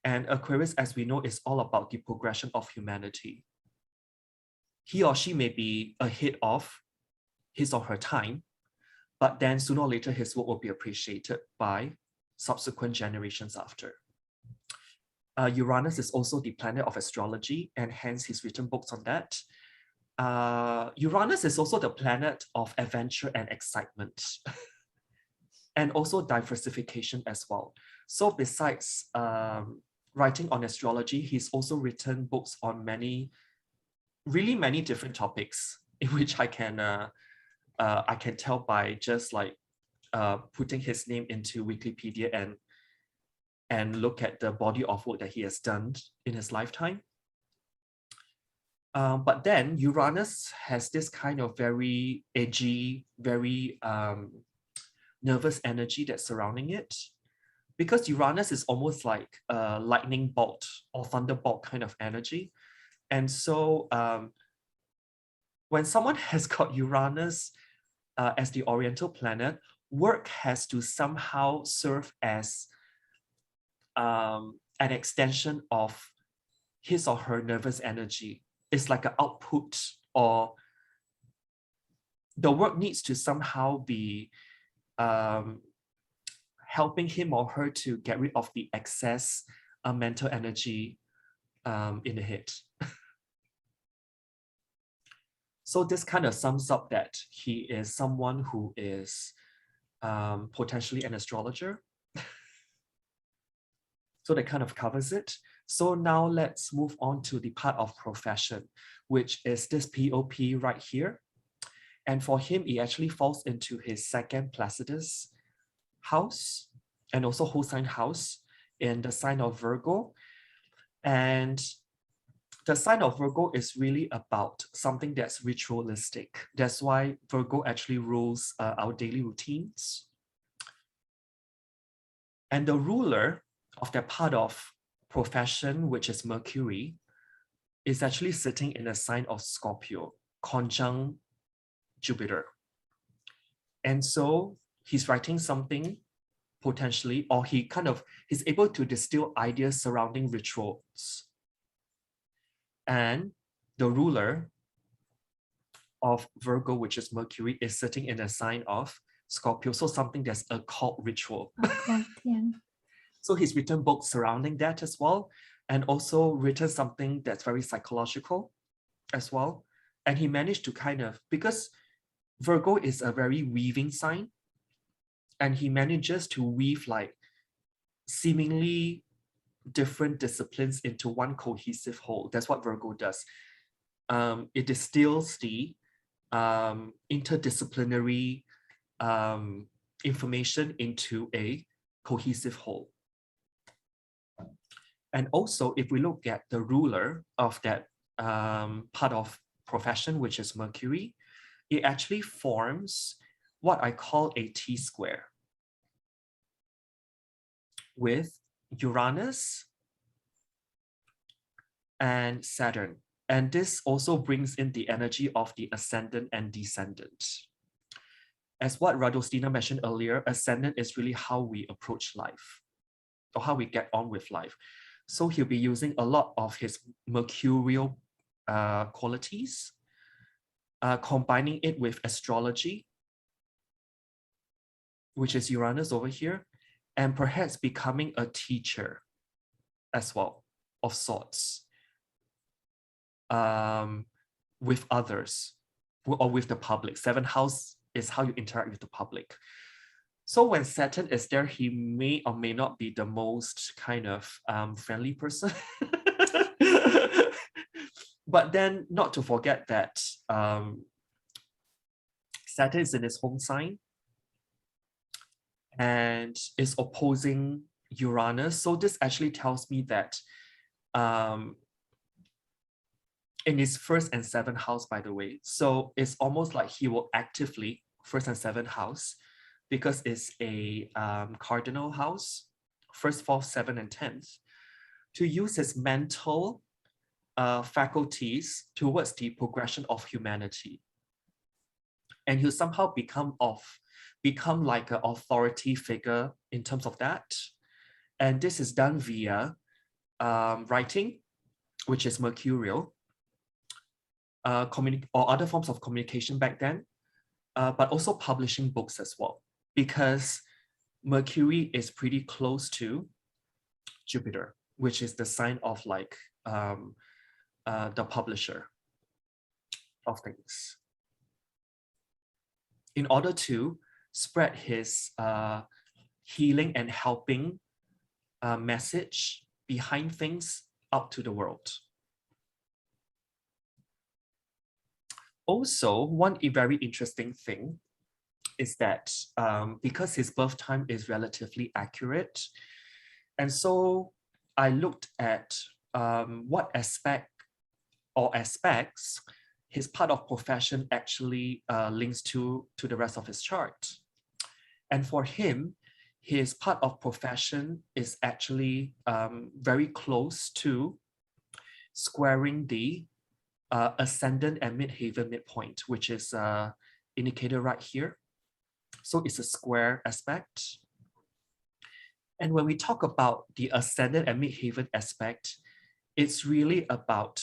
and Aquarius, as we know, is all about the progression of humanity. He or she may be ahead of his or her time, but then sooner or later his work will be appreciated by subsequent generations after. Uranus is also the planet of astrology, and hence he's written books on that. Uranus is also the planet of adventure and excitement, and also diversification as well. So besides writing on astrology, he's also written books on really many different topics, in which I can tell by just like putting his name into Wikipedia and look at the body of work that he has done in his lifetime. But then Uranus has this kind of very edgy, very nervous energy that's surrounding it, because Uranus is almost like a lightning bolt or thunderbolt kind of energy. And so when someone has got Uranus as the Oriental planet, work has to somehow serve as an extension of his or her nervous energy. It's like an output, or the work needs to somehow be helping him or her to get rid of the excess mental energy in the head. So this kind of sums up that he is someone who is potentially an astrologer. So that kind of covers it. So now let's move on to the part of profession, which is this POP right here. And for him, he actually falls into his second Placidus house, and also whole sign house in the sign of Virgo. And the sign of Virgo is really about something that's ritualistic. That's why Virgo actually rules our daily routines. And the ruler of that part of profession, which is Mercury, is actually sitting in a sign of Scorpio, conjunct Jupiter. And so he's writing something potentially, or he's able to distill ideas surrounding rituals. And the ruler of Virgo, which is Mercury, is sitting in a sign of Scorpio, so something that's a occult ritual. So he's written books surrounding that as well, and also written something that's very psychological as well. And he managed to because Virgo is a very weaving sign, and he manages to weave like seemingly different disciplines into one cohesive whole. That's what Virgo does. It distills the interdisciplinary information into a cohesive whole. And also, if we look at the ruler of that part of profession, which is Mercury, it actually forms what I call a T-square with Uranus and Saturn. And this also brings in the energy of the ascendant and descendant. As what Radostina mentioned earlier, ascendant is really how we approach life or how we get on with life. So he'll be using a lot of his mercurial qualities, combining it with astrology, which is Uranus over here, and perhaps becoming a teacher as well, of sorts, with others or with the public. Seventh house is how you interact with the public. So when Saturn is there, he may or may not be the most kind of friendly person. But then not to forget that Saturn is in his home sign and is opposing Uranus. So this actually tells me that in his first and seventh house, by the way, so it's almost like he will actively, first and seventh house, because it's a cardinal house, first, fourth, seventh, and 10th, to use his mental faculties towards the progression of humanity. And he'll somehow become like an authority figure in terms of that. And this is done via writing, which is mercurial, or other forms of communication back then, but also publishing books as well, because Mercury is pretty close to Jupiter, which is the sign of like the publisher of things. In order to spread his healing and helping message behind things out to the world. Also, one very interesting thing is that because his birth time is relatively accurate, and so I looked at what aspects his part of profession actually links to the rest of his chart. And for him, his part of profession is actually very close to squaring the ascendant and midheaven midpoint, which is indicated right here. So it's a square aspect. And when we talk about the ascendant and midheaven aspect, it's really about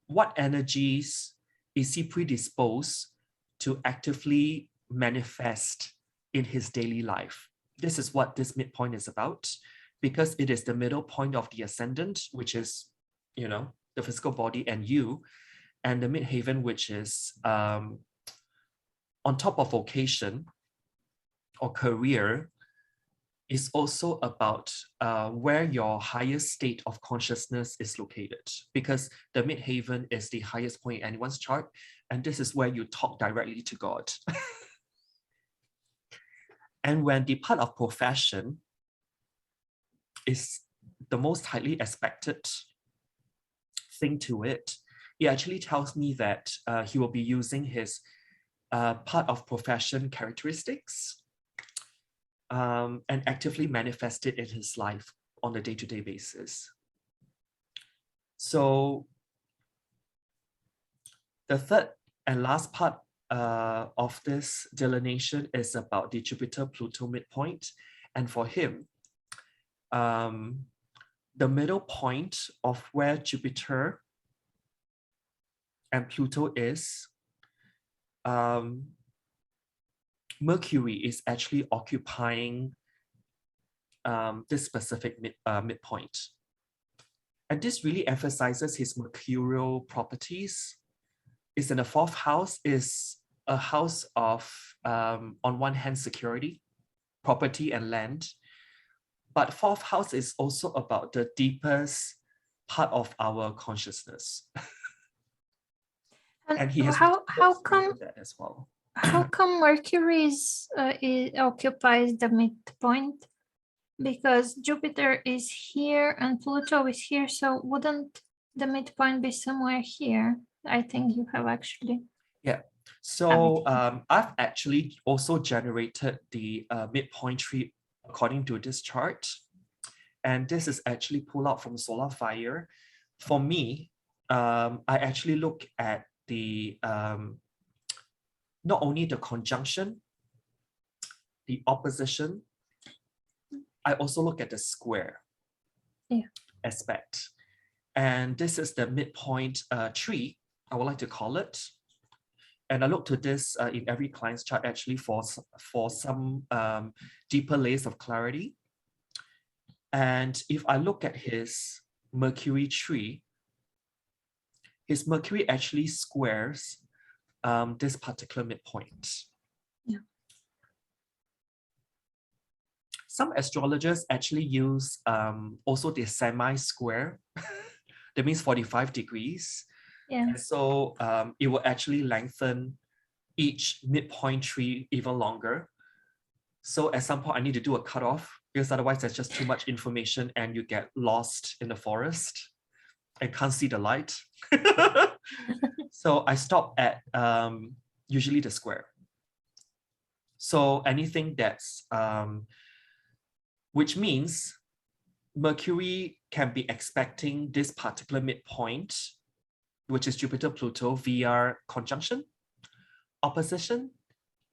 what energies is he predisposed to actively manifest in his daily life. This is what this midpoint is about, because it is the middle point of the ascendant, which is, you know, the physical body and you, and the midheaven, which is on top of vocation or career, is also about where your highest state of consciousness is located, because the midheaven is the highest point in anyone's chart, and this is where you talk directly to God. And when the part of profession is the most highly expected thing to it, it actually tells me that he will be using his part of profession characteristics and actively manifest it in his life on a day-to-day basis. So the third and last part of this delineation is about the Jupiter-Pluto midpoint. And for him, the middle point of where Jupiter and Pluto is, Mercury is actually occupying this specific midpoint. And this really emphasizes his mercurial properties. It's in the fourth house, is a house of, on one hand, security, property and land. But fourth house is also about the deepest part of our consciousness. And he has how come that as well. How come Mercury occupies the midpoint? Because Jupiter is here and Pluto is here, so wouldn't the midpoint be somewhere here? I think you have actually. Yeah, So I've actually also generated the midpoint tree according to this chart. And this is actually pulled out from Solar Fire. For me, I actually look at the not only the conjunction, the opposition, I also look at the square aspect. And this is the midpoint tree, I would like to call it. And I look to this in every client's chart actually for some deeper layers of clarity. And if I look at his Mercury tree, his Mercury actually squares this particular midpoint. Yeah. Some astrologers actually use also the semi-square. That means 45 degrees. Yeah. And so it will actually lengthen each midpoint tree even longer. So at some point I need to do a cutoff because otherwise there's just too much information and you get lost in the forest and can't see the light. So I stop at usually the square. So anything that's, which means Mercury can be expecting this particular midpoint, which is Jupiter-Pluto via conjunction, opposition,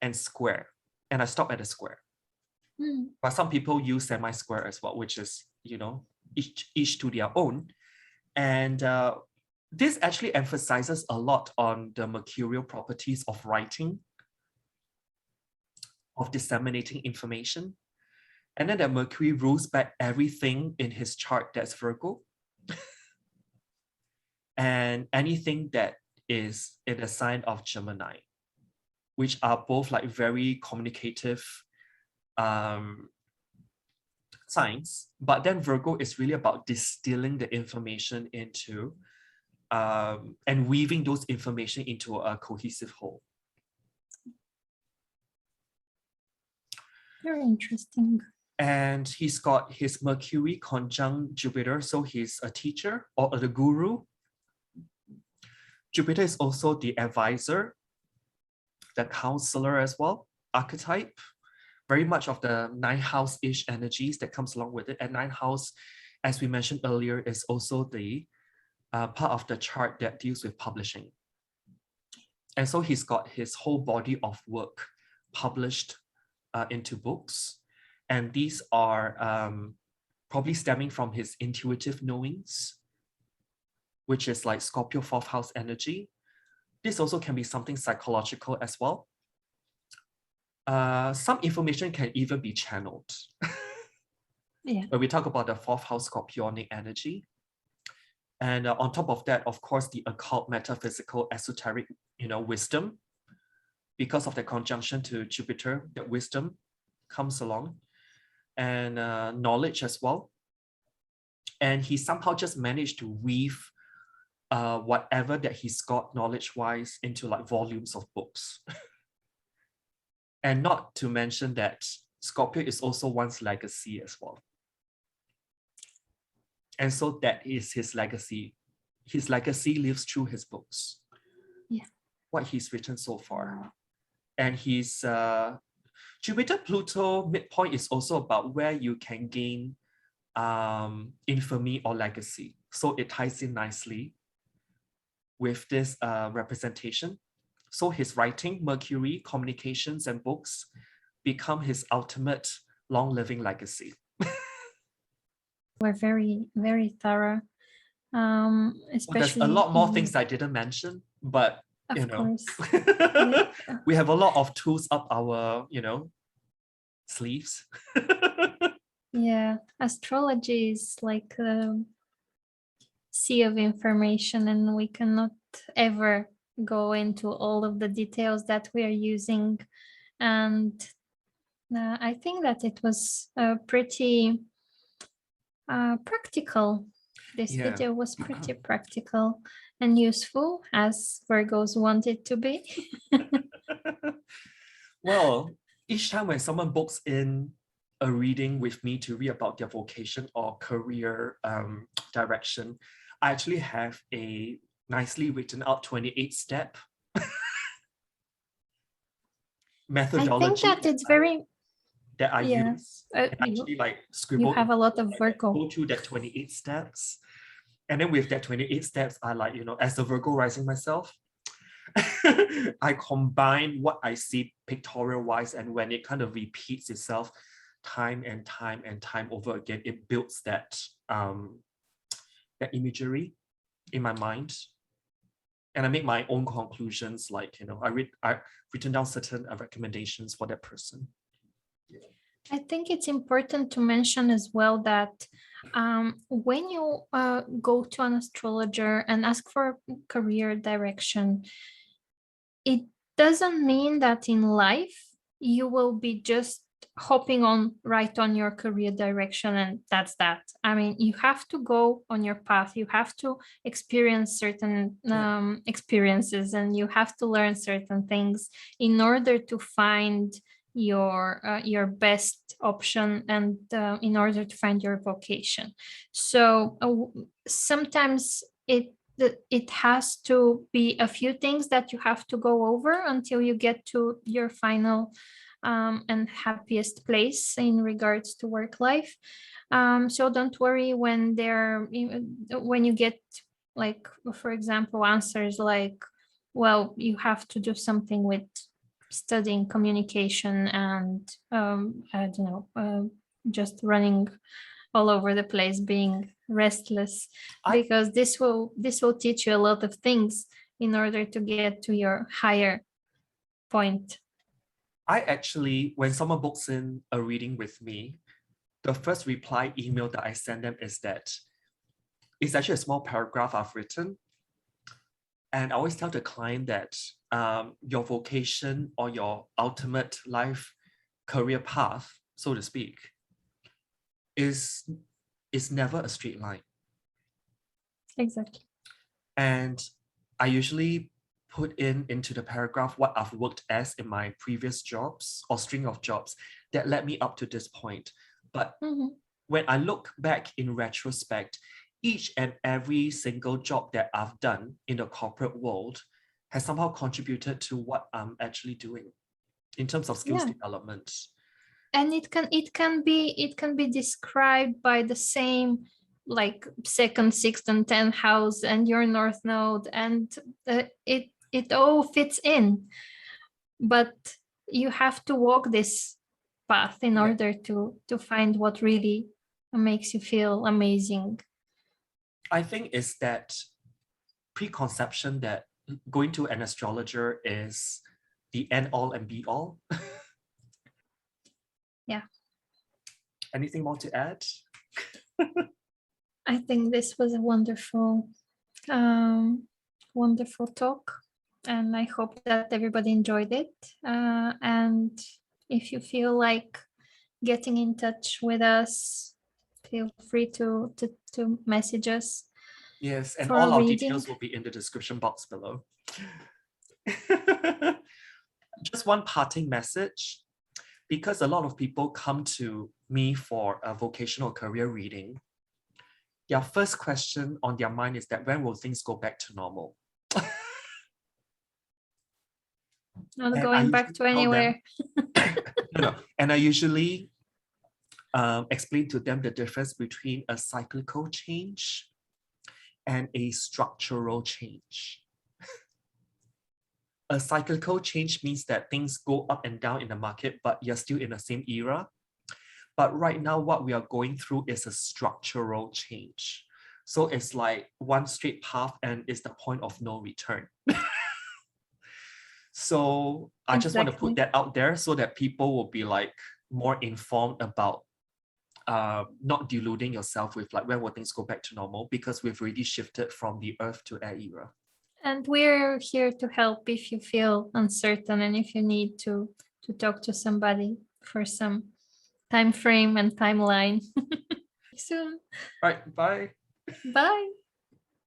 and square. And I stop at a square. But some people use semi-square as well, which is, you know, each to their own. And this actually emphasizes a lot on the mercurial properties of writing, of disseminating information. And then that Mercury rules back everything in his chart that's Virgo. And anything that is in the sign of Gemini, which are both like very communicative signs. But then Virgo is really about distilling the information into and weaving those information into a cohesive whole. Very interesting. And he's got his Mercury conjunct Jupiter, so he's a teacher or the guru. Jupiter is also the advisor, the counselor as well, archetype, very much of the 9th house-ish energies that comes along with it. And 9th house, as we mentioned earlier, is also the part of the chart that deals with publishing. And so he's got his whole body of work published into books. And these are probably stemming from his intuitive knowings, which is like Scorpio 4th house energy. This also can be something psychological as well. Some information can even be channeled. Yeah. When we talk about the 4th house Scorpionic energy. And on top of that, of course, the occult, metaphysical, esoteric, wisdom. Because of the conjunction to Jupiter, that wisdom comes along. And knowledge as well. And he somehow just managed to weave whatever that he's got knowledge-wise into like volumes of books. And not to mention that Scorpio is also one's legacy as well. And so that is his legacy. His legacy lives through his books. Yeah. What he's written so far. And his Jupiter-Pluto midpoint is also about where you can gain infamy or legacy. So it ties in nicely with this representation. So his writing, Mercury, communications, and books become his ultimate long-living legacy. We're very, very thorough. Especially there's a lot more things I didn't mention, but of course. We have a lot of tools up our, sleeves. Yeah, astrology is like a sea of information, and we cannot ever go into all of the details that we are using. And I think that it was pretty practical. This video was pretty practical and useful, as Virgos want it to be. Well, each time when someone books in a reading with me to read about their vocation or career direction, I actually have a nicely written out 28-step methodology think that it's very, that I yeah, use. And actually like you scribble have a lot of Virgo. go through that 28 steps. And then with that 28 steps, I like, as a Virgo rising myself, I combine what I see pictorial wise, and when it kind of repeats itself time and time and time over again, it builds that that imagery in my mind. And I make my own conclusions, like, I've written down certain recommendations for that person. I think it's important to mention as well that when you go to an astrologer and ask for career direction, it doesn't mean that in life you will be just hopping on right on your career direction and that's that. I mean, you have to go on your path. You have to experience certain experiences, and you have to learn certain things in order to find your best option, and in order to find your vocation. So sometimes it has to be a few things that you have to go over until you get to your final and happiest place in regards to work life. So don't worry when you get, like, for example, answers like, well, you have to do something with studying communication and I don't know, just running all over the place, being restless, because this will teach you a lot of things in order to get to your higher point. I actually, when someone books in a reading with me, the first reply email that I send them is that it's actually a small paragraph I've written. And I always tell the client that your vocation or your ultimate life career path, so to speak, is never a straight line. Exactly. And I usually put into the paragraph what I've worked as in my previous jobs or string of jobs that led me up to this point. But when I look back in retrospect, each and every single job that I've done in the corporate world has somehow contributed to what I'm actually doing in terms of skills development. And it can be described by the same, like, second, sixth, and 10th house and your north node, and it all fits in. But you have to walk this path in order to find what really makes you feel amazing. I think it's that preconception that going to an astrologer is the end all and be all. Yeah. Anything more to add? I think this was a wonderful talk, and I hope that everybody enjoyed it. And if you feel like getting in touch with us, feel free to message us. Yes, and all our details will be in the description box below. Just one parting message, because a lot of people come to me for a vocational career reading. Their first question on their mind is that when will things go back to normal? Not going back to anywhere. No. And I usually explain to them the difference between a cyclical change and a structural change. A cyclical change means that things go up and down in the market, but you're still in the same era. But right now, what we are going through is a structural change. So it's like one straight path and it's the point of no return. So I just want to put that out there so that people will be like more informed about not deluding yourself with like when will things go back to normal, because we've already shifted from the earth to air era. And we're here to help if you feel uncertain and if you need to talk to somebody for some time frame and timeline. Soon. All right, bye. Bye.